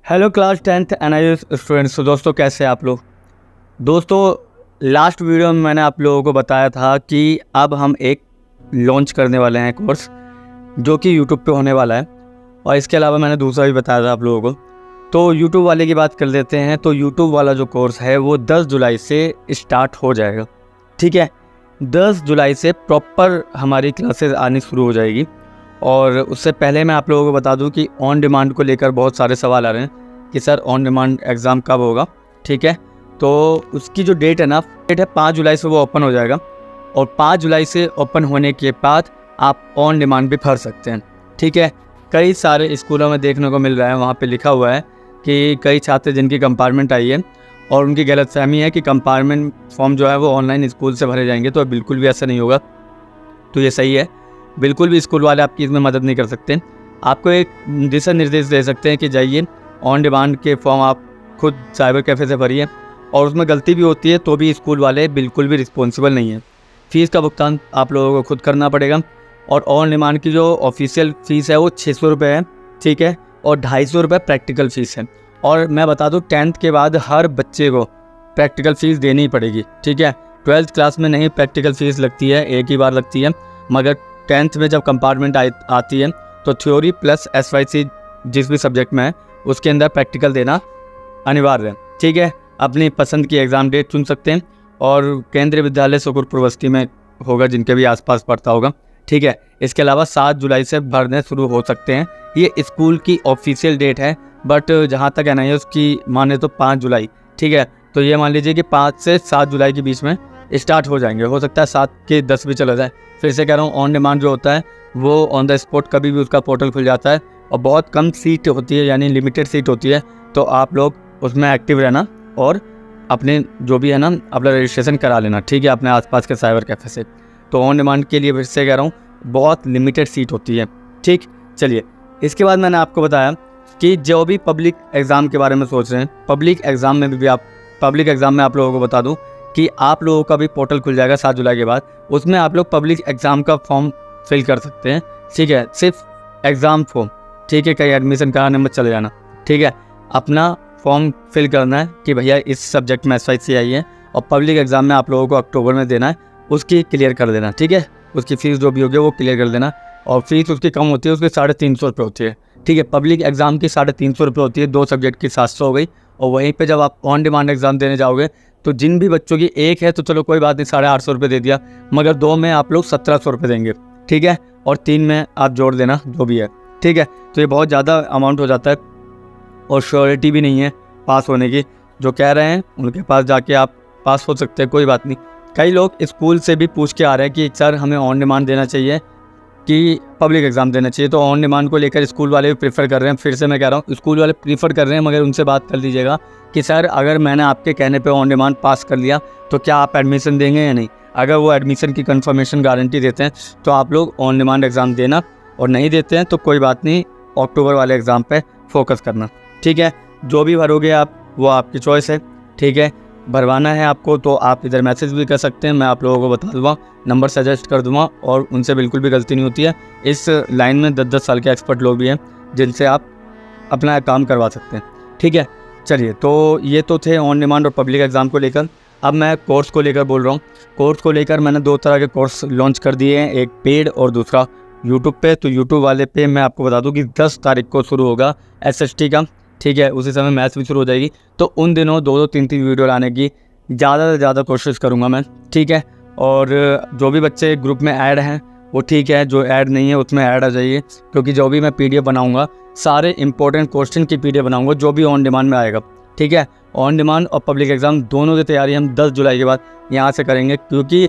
Hello class 10th NIS students. तो दोस्तों कैसे हैं आप लोग। दोस्तों लास्ट वीडियो में मैंने आप लोगों को बताया था कि अब हम एक लॉन्च करने वाले हैं कोर्स जो कि यूट्यूब पे होने वाला है, और इसके अलावा मैंने दूसरा भी बताया था आप लोगों को। तो यूट्यूब वाले की बात कर लेते हैं। तो यूट्यूब वाला जो कोर्स है वो 10 जुलाई से स्टार्ट हो जाएगा। ठीक है, 10 जुलाई से प्रॉपर हमारी क्लासेस आनी शुरू हो जाएगी। और उससे पहले मैं आप लोगों को बता दूं कि ऑन डिमांड को लेकर बहुत सारे सवाल आ रहे हैं कि सर ऑन डिमांड एग्ज़ाम कब होगा। ठीक है, तो उसकी जो डेट है 5 जुलाई से वो ओपन हो जाएगा, और 5 जुलाई से ओपन होने के बाद आप ऑन डिमांड भी भर सकते हैं। ठीक है, कई सारे स्कूलों में देखने को मिल रहा है, वहाँ पे लिखा हुआ है कि कई छात्र जिनकी कंपार्टमेंट आई है और उनकी गलतफहमी है कि कंपार्टमेंट फॉर्म जो है वो ऑनलाइन स्कूल से भरे जाएंगे, तो बिल्कुल भी ऐसा नहीं होगा। तो ये सही है, बिल्कुल भी स्कूल वाले आपकी इसमें मदद नहीं कर सकते। आपको एक दिशा निर्देश दे सकते हैं कि जाइए ऑन डिमांड के फॉर्म आप खुद साइबर कैफ़े से भरिए, और उसमें गलती भी होती है तो भी स्कूल वाले बिल्कुल भी रिस्पॉन्सिबल नहीं है। फ़ीस का भुगतान आप लोगों को खुद करना पड़ेगा, और ऑन डिमांड की जो ऑफिशियल फ़ीस है वो 600 रुपये है। ठीक है, और 250 रुपये प्रैक्टिकल फ़ीस है। और मैं बता दूँ 10th के बाद हर बच्चे को प्रैक्टिकल फ़ीस देनी ही पड़ेगी। ठीक है, 12th क्लास में नहीं प्रैक्टिकल फ़ीस लगती है, एक ही बार लगती है, मगर 10th में जब कंपार्टमेंट आती है तो थ्योरी प्लस SYC जिस भी सब्जेक्ट में है उसके अंदर प्रैक्टिकल देना अनिवार्य है। ठीक है, अपनी पसंद की एग्ज़ाम डेट चुन सकते हैं, और केंद्रीय विद्यालय सुकुरपुर बस्ती में होगा जिनके भी आसपास पड़ता होगा। ठीक है, इसके अलावा 7 जुलाई से भरने शुरू हो सकते हैं। ये स्कूल की ऑफिशियल डेट है, बट जहाँ तक NIOS की माने तो 5 जुलाई। ठीक है, तो ये मान लीजिए कि 5 से 7 जुलाई के बीच में स्टार्ट हो जाएंगे। हो सकता है 7 के 10 भी चला जाए। फिर से कह रहा हूँ, ऑन डिमांड जो होता है वो ऑन द स्पॉट कभी भी उसका पोर्टल खुल जाता है, और बहुत कम सीट होती है, यानी लिमिटेड सीट होती है। तो आप लोग उसमें एक्टिव रहना और अपने जो भी है ना अपना रजिस्ट्रेशन करा लेना। ठीक है, अपने आसपास के साइबर कैफ़े से। तो ऑन डिमांड के लिए फिर से कह रहा हूँ बहुत लिमिटेड सीट होती है। ठीक, चलिए इसके बाद मैंने आपको बताया कि जो भी पब्लिक एग्ज़ाम के बारे में सोच रहे हैं, पब्लिक एग्ज़ाम में आप लोगों को बता दूँ कि आप लोगों का भी पोर्टल खुल जाएगा 7 जुलाई के बाद। उसमें आप लोग पब्लिक एग्ज़ाम का फॉर्म फिल कर सकते हैं। ठीक है, सिर्फ एग्ज़ाम फॉर्म। ठीक है, कहीं एडमिशन कराने मत चले जाना। ठीक है, अपना फॉर्म फिल करना है कि भैया इस सब्जेक्ट में SYC आई है, और पब्लिक एग्ज़ाम में आप लोगों को अक्टूबर में देना है, उसकी क्लियर कर देना। ठीक है, उसकी फ़ीस जो भी होगी वो क्लियर कर देना, और फीस उसकी कम होती है, उसकी 350 रुपये होती है। ठीक है, पब्लिक एग्ज़ाम की 350 रुपये होती है, 2 सब्जेक्ट की 700 हो गई। और वहीं पे जब आप ऑन डिमांड एग्ज़ाम देने जाओगे तो जिन भी बच्चों की एक है तो चलो कोई बात नहीं, 850 रुपये दे दिया, मगर 2 में आप लोग 1700 रुपये देंगे। ठीक है, और 3 में आप जोड़ देना जो भी है। ठीक है, तो ये बहुत ज़्यादा अमाउंट हो जाता है, और श्योरिटी भी नहीं है पास होने की। जो कह रहे हैं उनके पास जाके आप पास हो सकते हैं, कोई बात नहीं। कई लोग स्कूल से भी पूछ के आ रहे हैं कि सर हमें ऑन डिमांड देना चाहिए कि पब्लिक एग्ज़ाम देना चाहिए। तो ऑन डिमांड को लेकर स्कूल वाले भी प्रीफर कर रहे हैं। फिर से मैं कह रहा हूँ स्कूल वाले प्रीफर कर रहे हैं, मगर उनसे बात कर लीजिएगा कि सर अगर मैंने आपके कहने पे ऑन डिमांड पास कर लिया तो क्या आप एडमिशन देंगे या नहीं। अगर वो एडमिशन की कंफर्मेशन गारंटी देते हैं तो आप लोग ऑन डिमांड एग्ज़ाम देना, और नहीं देते हैं तो कोई बात नहीं, अक्टूबर वाले एग्ज़ाम पर फोकस करना। ठीक है, जो भी भरोगे आप वो आपकी चॉइस है। ठीक है, भरवाना है आपको तो आप इधर मैसेज भी कर सकते हैं, मैं आप लोगों को बता दूँगा, नंबर सजेस्ट कर दूँगा, और उनसे बिल्कुल भी गलती नहीं होती है। इस लाइन में 10-10 साल के एक्सपर्ट लोग भी हैं जिनसे आप अपना काम करवा सकते हैं। ठीक है, चलिए तो ये तो थे ऑन डिमांड और पब्लिक एग्ज़ाम को लेकर। अब मैं कोर्स को लेकर बोल रहा हूँ। कोर्स को लेकर मैंने 2 तरह के कोर्स लॉन्च कर दिए हैं, एक पेड और दूसरा यूट्यूब पे। तो यूट्यूब वाले पे मैं आपको बता दूँ कि 10 तारीख को शुरू होगा SST का। ठीक है, उसी समय मैथ्स भी शुरू हो जाएगी, तो उन दिनों 2-2 3-3 वीडियो लाने की ज़्यादा से ज़्यादा कोशिश करूँगा मैं। ठीक है, और जो भी बच्चे ग्रुप में ऐड हैं वो ठीक है, जो ऐड नहीं है उसमें ऐड आ जाइए, क्योंकि जो भी मैं PDF बनाऊँगा सारे इंपॉर्टेंट क्वेश्चन की PDF बनाऊँगा जो भी ऑन डिमांड में आएगा। ठीक है, ऑन डिमांड और पब्लिक एग्ज़ाम दोनों की तैयारी हम 10 जुलाई के बाद यहाँ से करेंगे, क्योंकि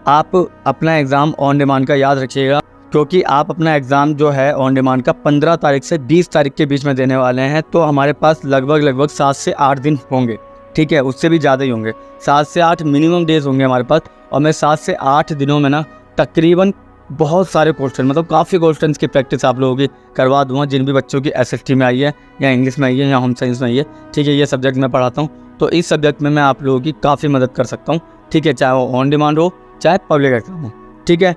आप अपना एग्ज़ाम ऑन डिमांड का याद रखिएगा, क्योंकि आप अपना एग्ज़ाम जो है ऑन डिमांड का 15 तारीख से 20 तारीख के बीच में देने वाले हैं। तो हमारे पास लगभग 7 से 8 दिन होंगे। ठीक है, उससे भी ज़्यादा ही होंगे, 7 से 8 मिनिमम डेज होंगे हमारे पास। और मैं 7 से 8 दिनों में ना तकरीबन बहुत सारे क्वेश्चन, मतलब काफ़ी क्वेश्चन की प्रैक्टिस आप लोगों की करवा दूँगा, जिन भी बच्चों की SST में आई है, या इंग्लिश में आई है, या होम साइंस में आई है। ठीक है, ये सब्जेक्ट मैं पढ़ाता हूँ, तो इस सब्जेक्ट में मैं आप लोगों की काफ़ी मदद कर सकता हूँ। ठीक है, चाहे वो ऑन डिमांड हो चाहे पब्लिक एग्ज़ाम हो। ठीक है,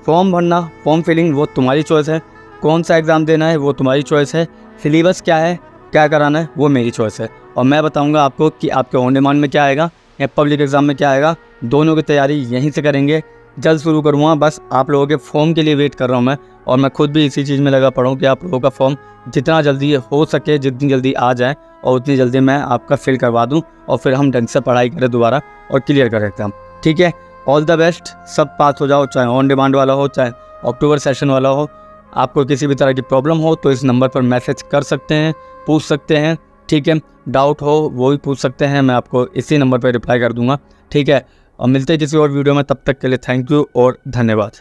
फॉर्म भरना, फॉर्म फिलिंग वो तुम्हारी चॉइस है, कौन सा एग्ज़ाम देना है वो तुम्हारी चॉइस है, सिलेबस क्या है क्या कराना है वो मेरी चॉइस है, और मैं बताऊंगा आपको कि आपके ऑन डिमांड में क्या आएगा या पब्लिक एग्ज़ाम में क्या आएगा। दोनों की तैयारी यहीं से करेंगे, जल्द शुरू करूँगा। बस आप लोगों के फॉर्म के लिए वेट कर रहा हूँ मैं, और मैं खुद भी इसी चीज़ में लगा पड़ा हूँ कि आप लोगों का फॉर्म जितना जल्दी हो सके, जितनी जल्दी आ जाए और उतनी जल्दी मैं आपका फिल करवा दूँ, और फिर हम ढंग से पढ़ाई करें दोबारा और क्लियर कर एग्ज़ाम। ठीक है, ऑल द बेस्ट, सब पास हो जाओ, चाहे ऑन डिमांड वाला हो चाहे अक्टूबर सेशन वाला हो। आपको किसी भी तरह की प्रॉब्लम हो तो इस नंबर पर मैसेज कर सकते हैं, पूछ सकते हैं। ठीक है, डाउट हो वो भी पूछ सकते हैं, मैं आपको इसी नंबर पर रिप्लाई कर दूंगा। ठीक है, और मिलते हैं किसी और वीडियो में, तब तक के लिए थैंक यू और धन्यवाद।